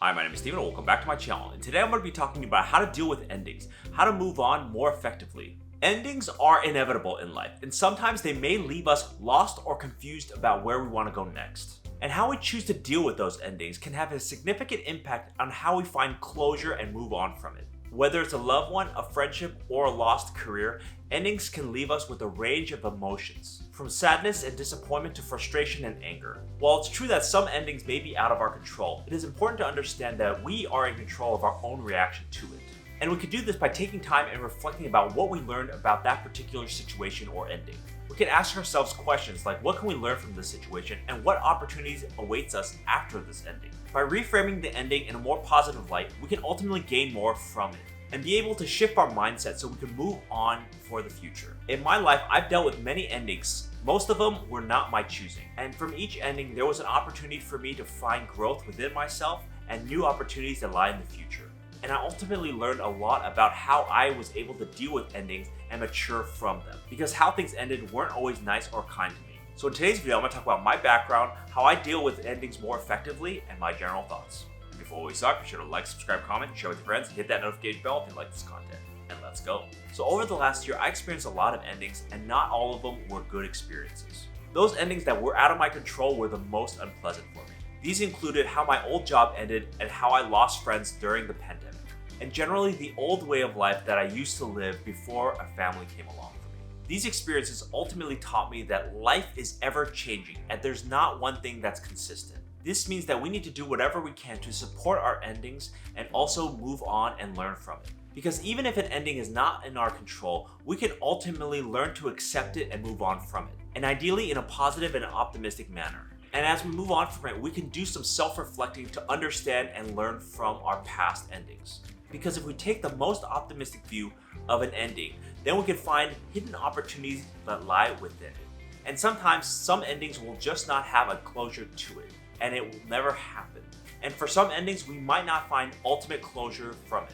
Hi, my name is Steven and welcome back to my channel. And today I'm going to be talking about how to deal with endings, how to move on more effectively. Endings are inevitable in life, and sometimes they may leave us lost or confused about where we want to go next. And how we choose to deal with those endings can have a significant impact on how we find closure and move on from it. Whether it's a loved one, a friendship, or a lost career, endings can leave us with a range of emotions, from sadness and disappointment to frustration and anger. While it's true that some endings may be out of our control, it is important to understand that we are in control of our own reaction to it. And we can do this by taking time and reflecting about what we learned about that particular situation or ending. We can ask ourselves questions like, what can we learn from this situation and what opportunities awaits us after this ending? By reframing the ending in a more positive light, we can ultimately gain more from it and be able to shift our mindset so we can move on for the future. In my life, I've dealt with many endings. Most of them were not my choosing. And from each ending, there was an opportunity for me to find growth within myself and new opportunities that lie in the future. And I ultimately learned a lot about how I was able to deal with endings and mature from them, because how things ended weren't always nice or kind to me. So in today's video, I'm going to talk about my background, how I deal with endings more effectively, and my general thoughts. Before we start, be sure to like, subscribe, comment, share with your friends, and hit that notification bell if you like this content. And let's go. So over the last year, I experienced a lot of endings, and not all of them were good experiences. Those endings that were out of my control were the most unpleasant for me. These included how my old job ended and how I lost friends during the pandemic, and generally the old way of life that I used to live before a family came along for me. These experiences ultimately taught me that life is ever changing and there's not one thing that's consistent. This means that we need to do whatever we can to support our endings and also move on and learn from it. Because even if an ending is not in our control, we can ultimately learn to accept it and move on from it, and ideally in a positive and optimistic manner. And as we move on from it, we can do some self-reflecting to understand and learn from our past endings. Because if we take the most optimistic view of an ending, then we can find hidden opportunities that lie within it. And sometimes some endings will just not have a closure to it, and it will never happen. And for some endings, we might not find ultimate closure from it.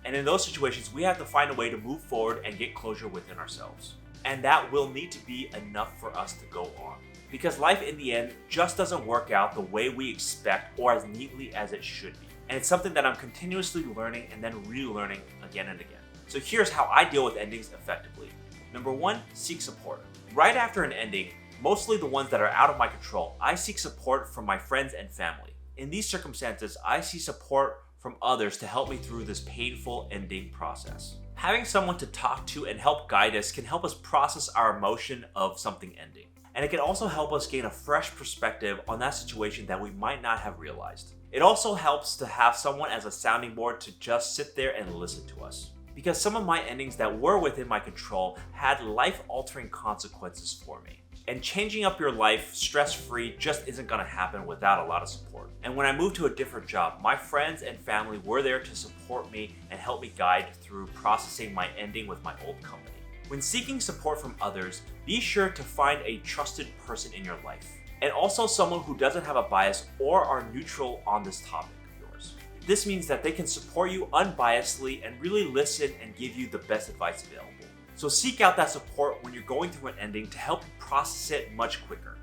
And in those situations, we have to find a way to move forward and get closure within ourselves. And that will need to be enough for us to go on. Because life in the end just doesn't work out the way we expect or as neatly as it should be. And it's something that I'm continuously learning and then relearning again and again. So here's how I deal with endings effectively. Number one, seek support. Right after an ending, mostly the ones that are out of my control, I seek support from my friends and family. In these circumstances, I seek support from others to help me through this painful ending process. Having someone to talk to and help guide us can help us process our emotion of something ending. And it can also help us gain a fresh perspective on that situation that we might not have realized. It also helps to have someone as a sounding board to just sit there and listen to us. Because some of my endings that were within my control had life-altering consequences for me. And changing up your life stress-free just isn't gonna happen without a lot of support. And when I moved to a different job, my friends and family were there to support me and help me guide through processing my ending with my old company. When seeking support from others, be sure to find a trusted person in your life, and also someone who doesn't have a bias or are neutral on this topic of yours. This means that they can support you unbiasedly and really listen and give you the best advice available. So seek out that support when you're going through an ending to help you process it much quicker.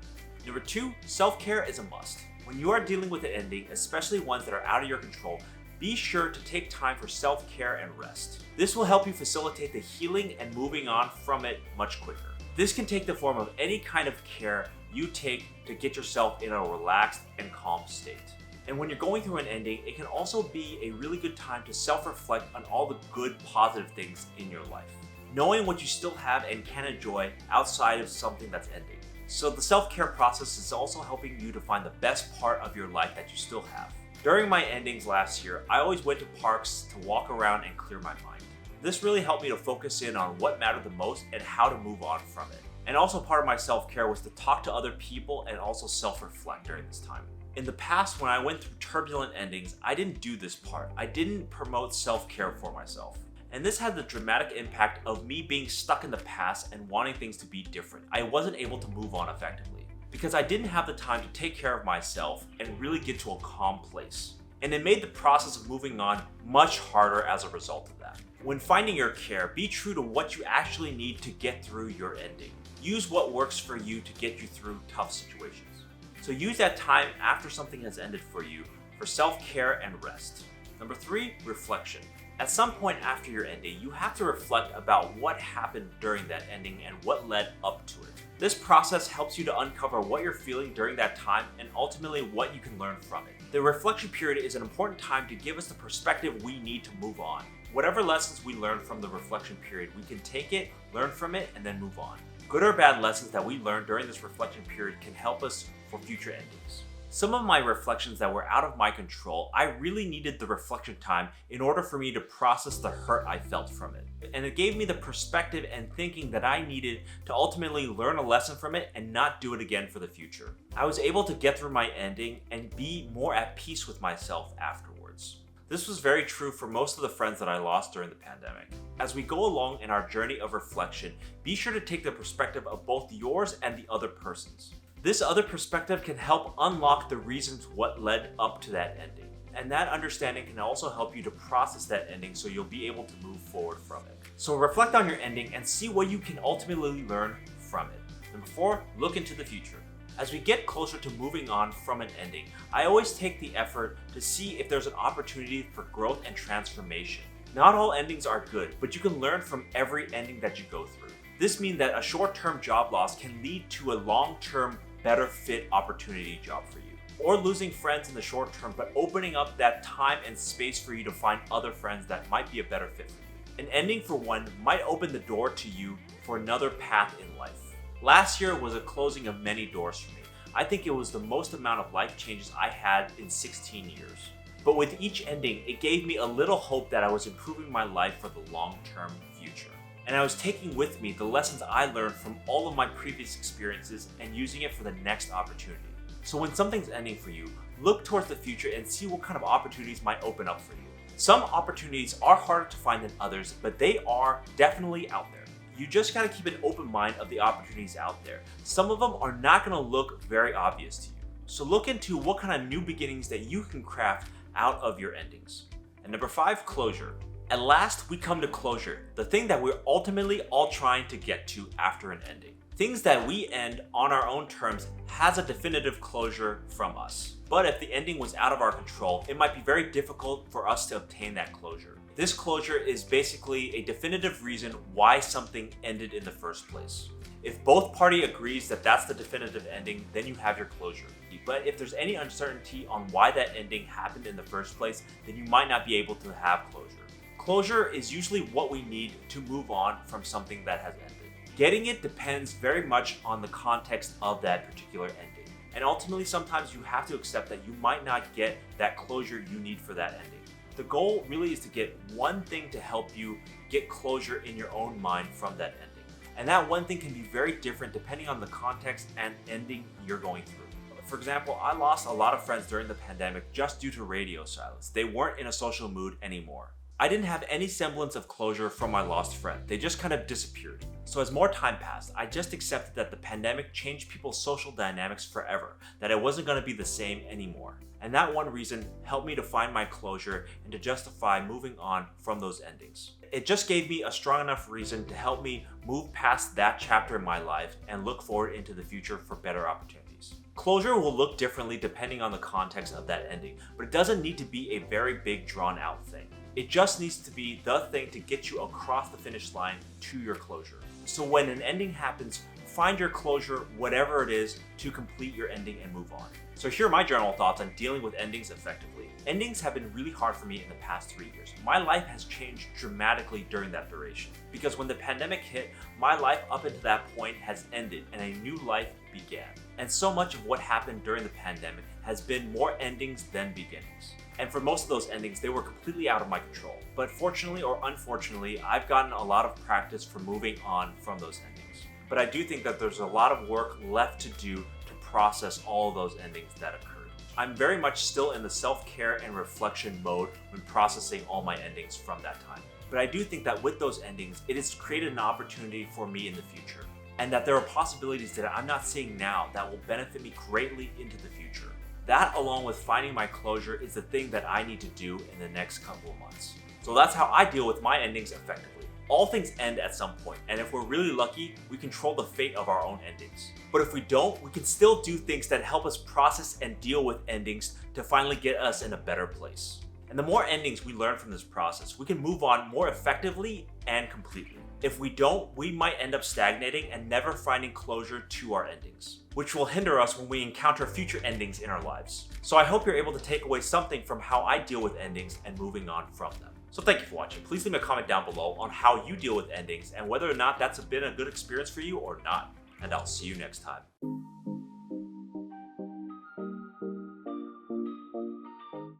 Number two, self-care is a must. When you are dealing with an ending, especially ones that are out of your control, be sure to take time for self-care and rest. This will help you facilitate the healing and moving on from it much quicker. This can take the form of any kind of care you take to get yourself in a relaxed and calm state. And when you're going through an ending, it can also be a really good time to self-reflect on all the good, positive things in your life, knowing what you still have and can enjoy outside of something that's ending. So the self-care process is also helping you to find the best part of your life that you still have. During my endings last year, I always went to parks to walk around and clear my mind. This really helped me to focus in on what mattered the most and how to move on from it. And also part of my self-care was to talk to other people and also self-reflect during this time. In the past, when I went through turbulent endings, I didn't do this part. I didn't promote self-care for myself. And this had the dramatic impact of me being stuck in the past and wanting things to be different. I wasn't able to move on effectively because I didn't have the time to take care of myself and really get to a calm place. And it made the process of moving on much harder as a result of that. When finding your care, be true to what you actually need to get through your ending. Use what works for you to get you through tough situations. So use that time after something has ended for you for self-care and rest. Number 3, reflection. At some point after your ending, you have to reflect about what happened during that ending and what led up to it. This process helps you to uncover what you're feeling during that time and ultimately what you can learn from it. The reflection period is an important time to give us the perspective we need to move on. Whatever lessons we learn from the reflection period, we can take it, learn from it, and then move on. Good or bad lessons that we learn during this reflection period can help us for future endings. Some of my reflections that were out of my control, I really needed the reflection time in order for me to process the hurt I felt from it. And it gave me the perspective and thinking that I needed to ultimately learn a lesson from it and not do it again for the future. I was able to get through my ending and be more at peace with myself afterwards. This was very true for most of the friends that I lost during the pandemic. As we go along in our journey of reflection, be sure to take the perspective of both yours and the other person's. This other perspective can help unlock the reasons what led up to that ending. And that understanding can also help you to process that ending so you'll be able to move forward from it. So reflect on your ending and see what you can ultimately learn from it. Number 4, look into the future. As we get closer to moving on from an ending, I always take the effort to see if there's an opportunity for growth and transformation. Not all endings are good, but you can learn from every ending that you go through. This means that a short-term job loss can lead to a long-term better fit opportunity job for you. Or losing friends in the short term, but opening up that time and space for you to find other friends that might be a better fit for you. An ending for one might open the door to you for another path in life. Last year was a closing of many doors for me. I think it was the most amount of life changes I had in 16 years. But with each ending, it gave me a little hope that I was improving my life for the long-term future. And I was taking with me the lessons I learned from all of my previous experiences and using it for the next opportunity. So when something's ending for you, look towards the future and see what kind of opportunities might open up for you. Some opportunities are harder to find than others, but they are definitely out there. You just gotta keep an open mind of the opportunities out there. Some of them are not gonna look very obvious to you. So look into what kind of new beginnings that you can craft out of your endings. And number 5, closure. At last, we come to closure, the thing that we're ultimately all trying to get to after an ending. Things that we end on our own terms has a definitive closure from us. But if the ending was out of our control, it might be very difficult for us to obtain that closure. This closure is basically a definitive reason why something ended in the first place. If both party agrees that that's the definitive ending, then you have your closure. But if there's any uncertainty on why that ending happened in the first place, then you might not be able to have closure. Closure is usually what we need to move on from something that has ended. Getting it depends very much on the context of that particular ending. And ultimately, sometimes you have to accept that you might not get that closure you need for that ending. The goal really is to get one thing to help you get closure in your own mind from that ending. And that one thing can be very different depending on the context and ending you're going through. For example, I lost a lot of friends during the pandemic just due to radio silence. They weren't in a social mood anymore. I didn't have any semblance of closure from my lost friend. They just kind of disappeared. So as more time passed, I just accepted that the pandemic changed people's social dynamics forever, that it wasn't going to be the same anymore. And that one reason helped me to find my closure and to justify moving on from those endings. It just gave me a strong enough reason to help me move past that chapter in my life and look forward into the future for better opportunities. Closure will look differently depending on the context of that ending, but it doesn't need to be a very big drawn out thing. It just needs to be the thing to get you across the finish line to your closure. So when an ending happens, find your closure, whatever it is, to complete your ending and move on. So here are my general thoughts on dealing with endings effectively. Endings have been really hard for me in the past 3 years. My life has changed dramatically during that duration. Because when the pandemic hit, my life up until that point has ended and a new life began. And so much of what happened during the pandemic has been more endings than beginnings. And for most of those endings, they were completely out of my control. But fortunately or unfortunately, I've gotten a lot of practice for moving on from those endings. But I do think that there's a lot of work left to do to process all of those endings that occurred. I'm very much still in the self-care and reflection mode when processing all my endings from that time. But I do think that with those endings, it has created an opportunity for me in the future. And that there are possibilities that I'm not seeing now that will benefit me greatly into the future. That, along with finding my closure, is the thing that I need to do in the next couple of months. So that's how I deal with my endings effectively. All things end at some point, and if we're really lucky, we control the fate of our own endings. But if we don't, we can still do things that help us process and deal with endings to finally get us in a better place. And the more endings we learn from this process, we can move on more effectively and completely. If we don't, we might end up stagnating and never finding closure to our endings, which will hinder us when we encounter future endings in our lives. So I hope you're able to take away something from how I deal with endings and moving on from them. So thank you for watching. Please leave a comment down below on how you deal with endings and whether or not that's been a good experience for you or not. And I'll see you next time.